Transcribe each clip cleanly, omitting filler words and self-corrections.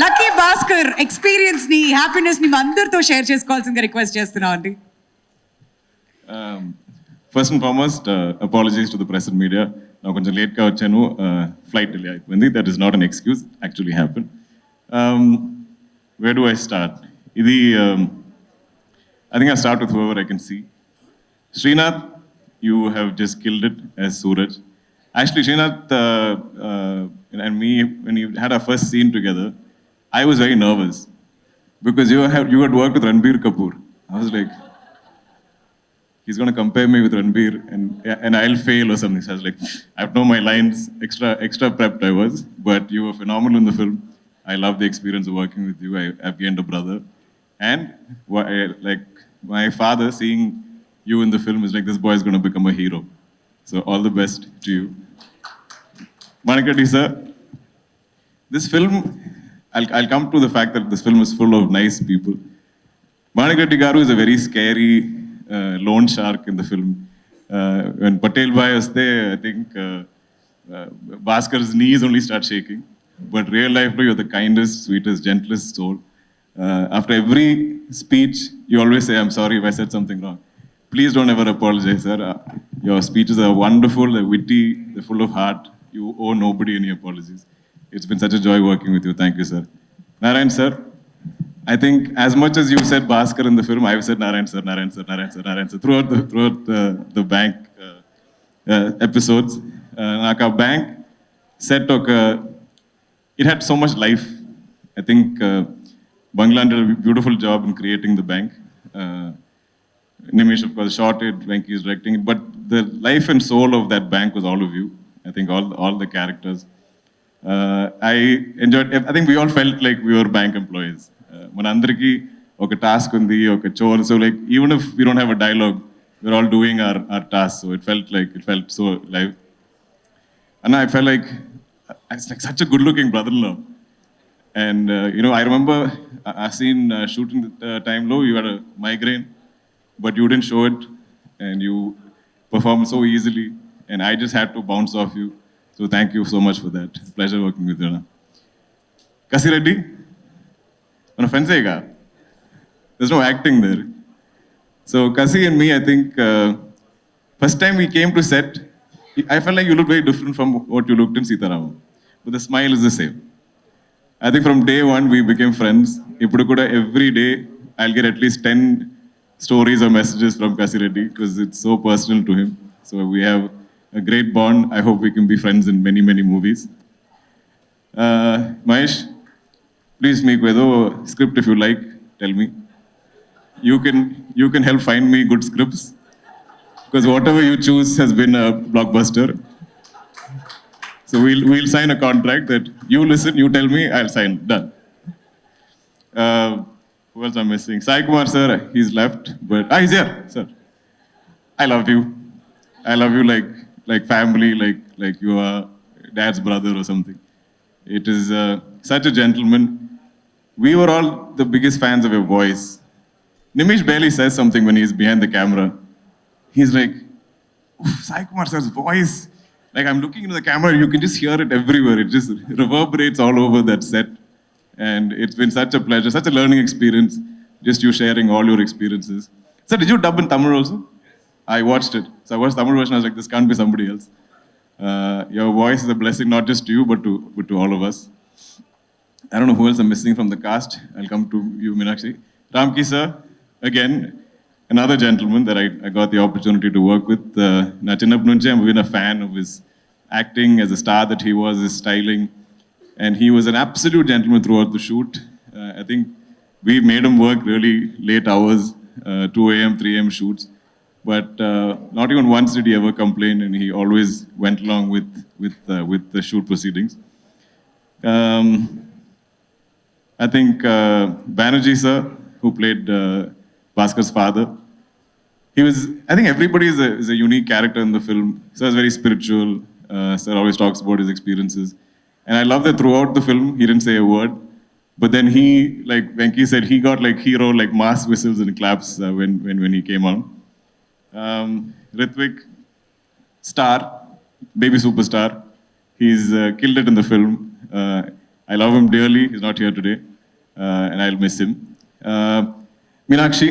Lucky Bhaskar experience ని happiness ని అందరితో షేర్ చేసుకోవాల్సిందిగా రిక్వెస్ట్ చేస్తున్నాం అండి. First and foremost, apologies to the press and media. Now కొంచెం లేట్గా వచ్చాను, ఫ్లైట్ డిలే అయిపోయింది. That is not an excuse, actually happened. Where do I start? ఇది I think I'll start with whoever I can see. Srinath, you have just killed it as Suraj. Actually, Srinath and me, when you had our first scene together, I was very nervous because you had worked with Ranbir Kapoor. I was like, he's going to compare me with Ranbir and I'll fail or something. So I was like, I have to know my lines, extra prepped I was, but you were phenomenal in the film. I love the experience of working with you. I've gained a brother. And like my father seeing you in the film is like, this boy is going to become a hero. So all the best to you. Manik Reddy sir, this film, I'll come to the fact that this film is full of nice people. Manik Reddy Garu is a very scary loan shark in the film. When Patel Bhai was there, I think Bhaskar's knees only start shaking. But real life, you're the kindest, sweetest, gentlest soul. After every speech, you always say, I'm sorry if I said something wrong. Please don't ever apologize, sir. Your speeches are wonderful, they're witty, they're full of heart. You owe nobody any apologies. It's been such a joy working with you. Thank you, sir. Narayan, sir. I think as much as you said Bhaskar in the film, I've said Narayan sir, Narayan sir, Narayan sir, Narayan sir throughout the bank episodes. Naka bank set it had so much life. I think Bangla did a beautiful job in creating the bank. Nimish, of course, shot it, Venki is directing it, but the life and soul of that bank was all of you. I think all the characters. I enjoyed, I think we all felt like we were bank employees. Manandriki, oka task undi, oka chore. So like, even if we don't have a dialogue, we're all doing our tasks. So it felt so live. And I felt like, it's like such a good looking brother-in-law. And I remember I seen shooting the time low, you had a migraine, but you didn't show it and you performed so easily. And I just had to bounce off you. So thank you so much for that. Pleasure working with you. Kasi Reddy? On a fence, there's no acting there. So Kasi and me, I think, first time we came to set, I felt like you looked very different from what you looked in Sitaramam. But the smile is the same. I think from day one, we became friends. Every day, I'll get at least 10 stories or messages from Kasi Reddy because it's so personal to him. So we have a great bond. I hope we can be friends in many, many movies. Mahesh, please make a script if you like. Tell me. You can help find me good scripts because whatever you choose has been a blockbuster. So we'll sign a contract that you listen, you tell me, I'll sign. Done. Who else I'm missing? Sai Kumar sir, he's left, but he's here, sir. I love you. I love you like family, like you are dad's brother or something. It is such a gentleman. We were all the biggest fans of your voice. Nimish barely says something when he's behind the camera. He's like, Sai Kumar sir's voice. Like I'm looking into the camera, you can just hear it everywhere. It just reverberates all over that set. And it's been such a pleasure, such a learning experience, just you sharing all your experiences. So did you dub in Tamil also? I watched it. So I watched the Tamil version, I was like, this can't be somebody else. Your voice is a blessing, not just to you, but to all of us. I don't know who else I'm missing from the cast. I'll come to you, Meenakshi. Ramki sir, again, another gentleman that I got the opportunity to work with. Na chinnappu nunchi I've been a fan of his acting, as a star that he was, his styling. And he was an absolute gentleman throughout the shoot. I think we made him work really late hours, 2 a.m., 3 a.m. shoots. But not even once did he ever complain, and he always went along with the shoot proceedings. I think Banerjee sir, who played Bhaskar's father, I think everybody is a unique character in the film. Sir is very spiritual. Sir always talks about his experiences. And I love that throughout the film, he didn't say a word. But then he, like Venki said, he got like hero, like mass whistles and claps when he came on. Ritwik, star, baby superstar. He's killed it in the film. I love him dearly. He's not here today, and I'll miss him. Meenakshi,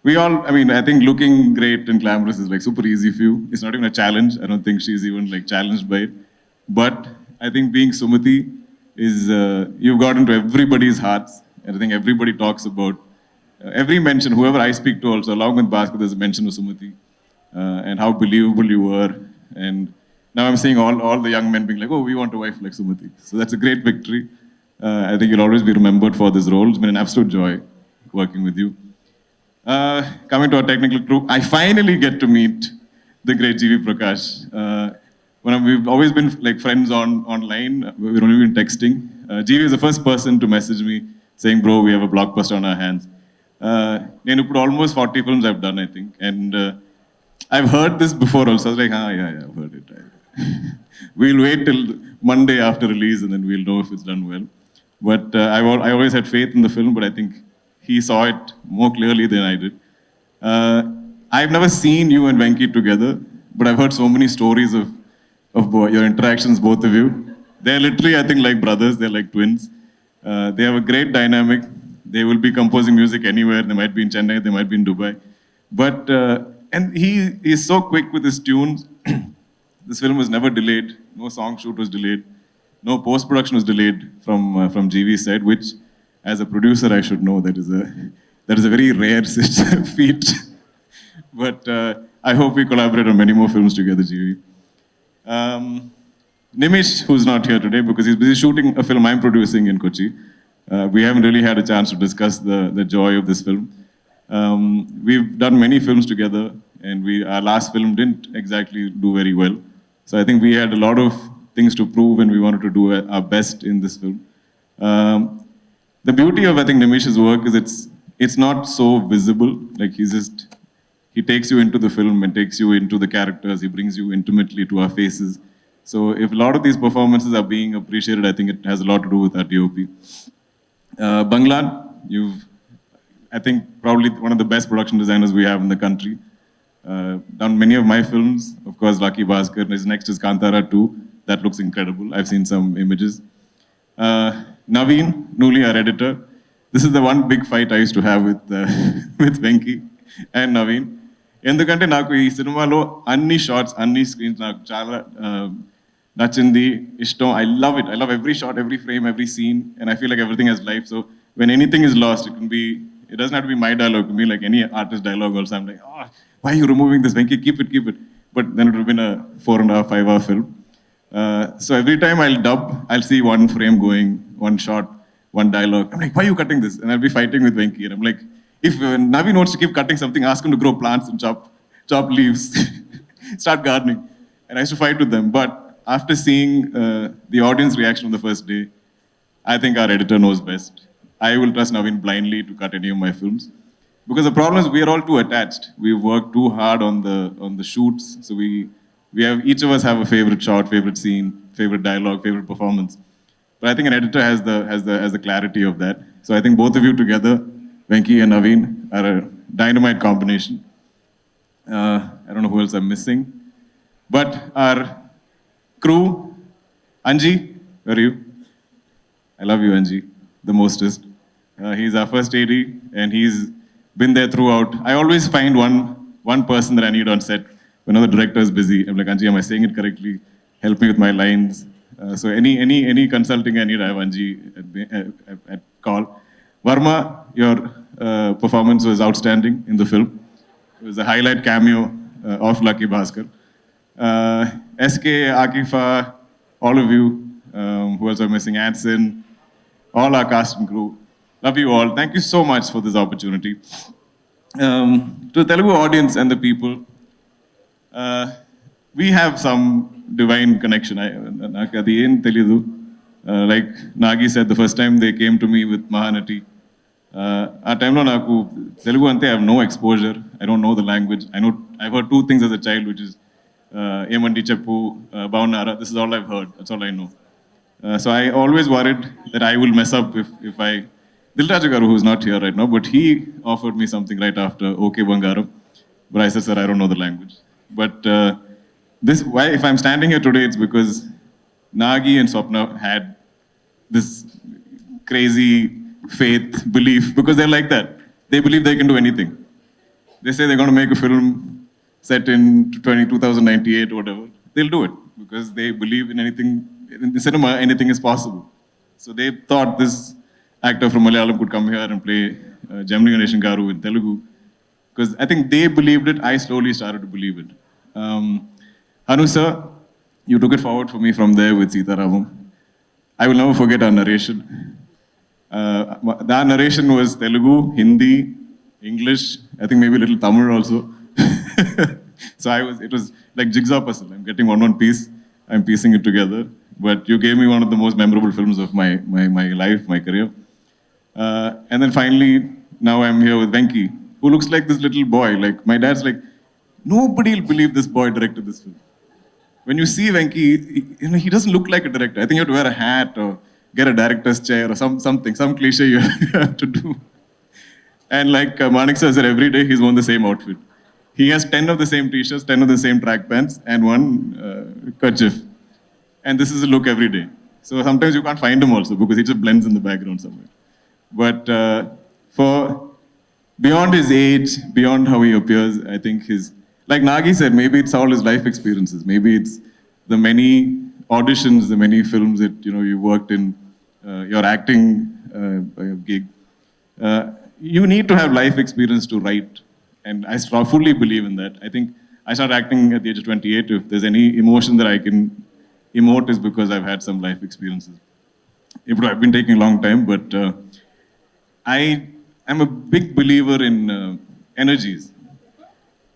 we all, I mean, I think looking great and glamorous is like super easy for you. It's not even a challenge. I don't think she's even like challenged by it. But I think being Sumati is, you've got into everybody's hearts. And I think everybody talks about, every mention, whoever I speak to also, along with Bhaskar, there's a mention of Sumati and how believable you were. And now I'm seeing all the young men being like, oh, we want a wife like Sumati. So that's a great victory. I think you'll always be remembered for this role. It's been an absolute joy working with you. Coming to our technical crew, I finally get to meet the great GV Prakash. We've always been like friends online. We've only been texting. GV is the first person to message me saying, bro, we have a blockbuster on our hands. Nenu put almost 40 films I've done, I think. And I've heard this before also. I was like, yeah, I've heard it. We'll wait till Monday after release and then we'll know if it's done well. But I always had faith in the film, but I think he saw it more clearly than I did. I've never seen you and Venki together, but I've heard so many stories of your interactions, both of you. They're literally, I think, like brothers. They're like twins. They have a great dynamic. They will be composing music anywhere. They might be in Chennai, they might be in Dubai. But, and he is so quick with his tunes. This film was never delayed. No song shoot was delayed. No post-production was delayed from GV's side, which, as a producer, I should know that is a very rare feat. But I hope we collaborate on many more films together, GV. Nimish, who's not here today because he's busy shooting a film I'm producing in Kochi. We haven't really had a chance to discuss the joy of this film. We've done many films together, and our last film didn't exactly do very well. So I think we had a lot of things to prove, and we wanted to do our best in this film. The beauty of, I think, Nimish's work is it's not so visible. Like he takes you into the film and takes you into the characters. He brings you intimately to our faces. So if a lot of these performances are being appreciated, I think it has a lot to do with our DOP. Banglan, I think, probably one of the best production designers we have in the country. Done many of my films. Of course, Lucky Bhaskar. His next is Kantara 2. That looks incredible. I've seen some images. Naveen, Nuli, our editor. This is the one big fight I used to have with Venki and Naveen. ఎందుకంటే నాకు ఈ సినిమాలో అన్ని shorts అన్ని screens నాకు చాలా నచ్చింది ఇష్టం. I love it. I love every shot, every frame, every scene, and I feel like everything has life. So when anything is lost, it doesn't have to be my dialogue. It can be like any artist dialogue also. I'm like, oh, why are you removing this, Venki? Keep it. But then it would have been a 4.5, 5-hour film. So every time I'll dub, I'll see one frame going, one shot, one dialogue. I'm like, why are you cutting this? And I'll be fighting with Venki. And I'm like, if Naveen wants to keep cutting something, ask him to grow plants and chop leaves, start gardening. And I used to fight with them. But after seeing the audience reaction on the first day, I think our editor knows best. I will trust Naveen blindly to cut any of my films. Because the problem is we are all too attached. We've worked too hard on the shoots. So each of us have a favorite shot, favorite scene, favorite dialogue, favorite performance. But I think an editor has the clarity of that. So I think both of you together, Venki and Naveen, are a dynamite combination. I don't know who else I'm missing. But our crew, Anji, where are you? I love you, Anji, the mostest. He's our first AD, and he's been there throughout. I always find one person that I need on set whenever the director is busy. I'm like, Anji, am I saying it correctly? Help me with my lines. So any consulting I need, I have Anji at call. Varma, your performance was outstanding in the film. It was a highlight cameo of Lucky Bhaskar. SK, Akifa, all of you, who else are missing, Anson, all our cast and crew. Love you all. Thank you so much for this opportunity. To the Telugu audience and the people, we have some divine connection. Like Nagi said, the first time they came to me with Mahanati, ఆ టైంలో నాకు తెలుగు అంతే I have no exposure I don't know the language I heard 2 things as a child, which is ఏమండి చెప్పు బాగున్నారా, this is all I've heard, that's all I know. So I always worried that I will mess up if I Dilraju Garu, who's not here right now, but he offered me something right after Okay Bangaram, but I said, sir, I don't know the language. But why if I'm standing here today, it's because Nagi and Swapna had this crazy faith, belief, because they're like that. They believe they can do anything. They say they're going to make a film set in 2098 or whatever. They'll do it because they believe in anything. In the cinema, anything is possible. So they thought this actor from Malayalam could come here and play Gemini Ganeshan Garu in Telugu. Because I think they believed it, I slowly started to believe it. Hanu sir, you took it forward for me from there with Sita Ramam. I will never forget our narration. That narration was Telugu, Hindi, English, I think maybe a little Tamil also. So it was like jigsaw puzzle. I'm getting one piece, I'm piecing it together. But you gave me one of the most memorable films of my life, my career. And then finally, now I'm here with Venki, who looks like this little boy. Like, my dad's like, nobody will believe this boy directed this film. When you see Venki, he doesn't look like a director. I think you have to wear a hat or get a director's chair or something, some cliche you have to do. And like Manik sir said, every day he's worn the same outfit. He has 10 of the same t-shirts, 10 of the same track pants, and one kerchief. And this is a look every day. So sometimes you can't find him also because he just blends in the background somewhere. But for beyond his age, beyond how he appears, I think like Nagi said, maybe it's all his life experiences. Maybe it's the many auditions, the many films that you worked in, your acting gig. You need to have life experience to write. And I fully believe in that. I think I started acting at the age of 28. If there's any emotion that I can emote is because I've had some life experiences. It would have been taking a long time, but I am a big believer in energies.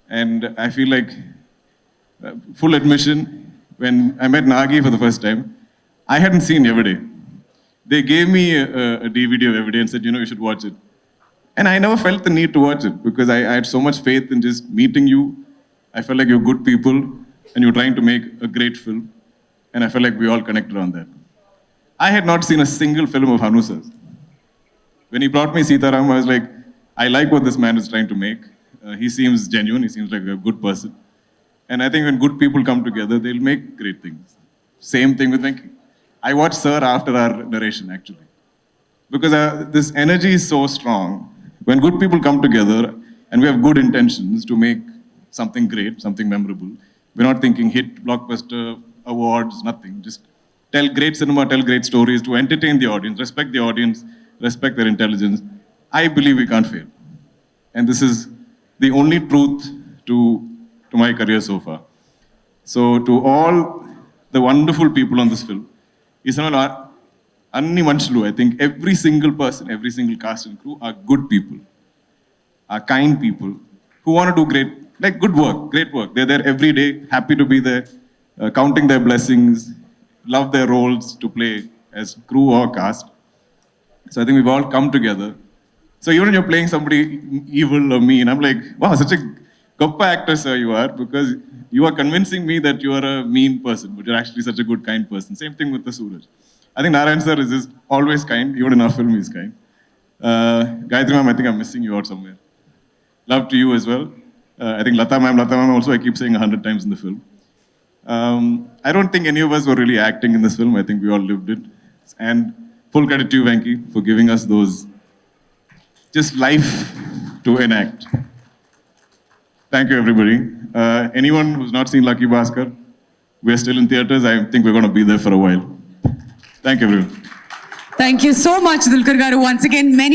And I feel like, full admission, when I met Nagi for the first time, I hadn't seen Everyday. They gave me a DVD of Everyday and said, you should watch it. And I never felt the need to watch it because I had so much faith in just meeting you. I felt like you're good people and you're trying to make a great film. And I felt like we all connected on that. I had not seen a single film of Hanu sir's. When he brought me Sita Ram, I was like, I like what this man is trying to make. He seems genuine, he seems like a good person. And I think when good people come together, they'll make great things. Same thing with Venki. I watched Sir after our narration, actually. Because this energy is so strong. When good people come together and we have good intentions to make something great, something memorable, we're not thinking hit, blockbuster, awards, nothing. Just tell great cinema, tell great stories to entertain the audience, respect their intelligence. I believe we can't fail. And this is the only truth to my career so far. So to all the wonderful people on this film, Anni Manchulu, I think every single person, every single cast and crew are good people, are kind people who want to do good work, great work. They're there every day, happy to be there, counting their blessings, love their roles to play as crew or cast. So I think we've all come together. So even when you're playing somebody evil or mean, I'm like, wow, such a goppa actor, sir, you are, because you are convincing me that you are a mean person, but you're actually such a good, kind person. Same thing with the Suraj. I think Narayan sir is just always kind, even in our film he's kind. Gayatri ma'am, I think I'm missing you out somewhere. Love to you as well. I think Lata ma'am also I keep saying 100 times in the film. I don't think any of us were really acting in this film. I think we all lived it. And full credit to you, Venki, for giving us those just life to enact. Thank you, everybody. Anyone who's not seen Lucky Bhaskar, we're still in theaters. I think we're going to be there for a while. Thank you, everyone. Thank you so much, Dulquer garu. Once again, many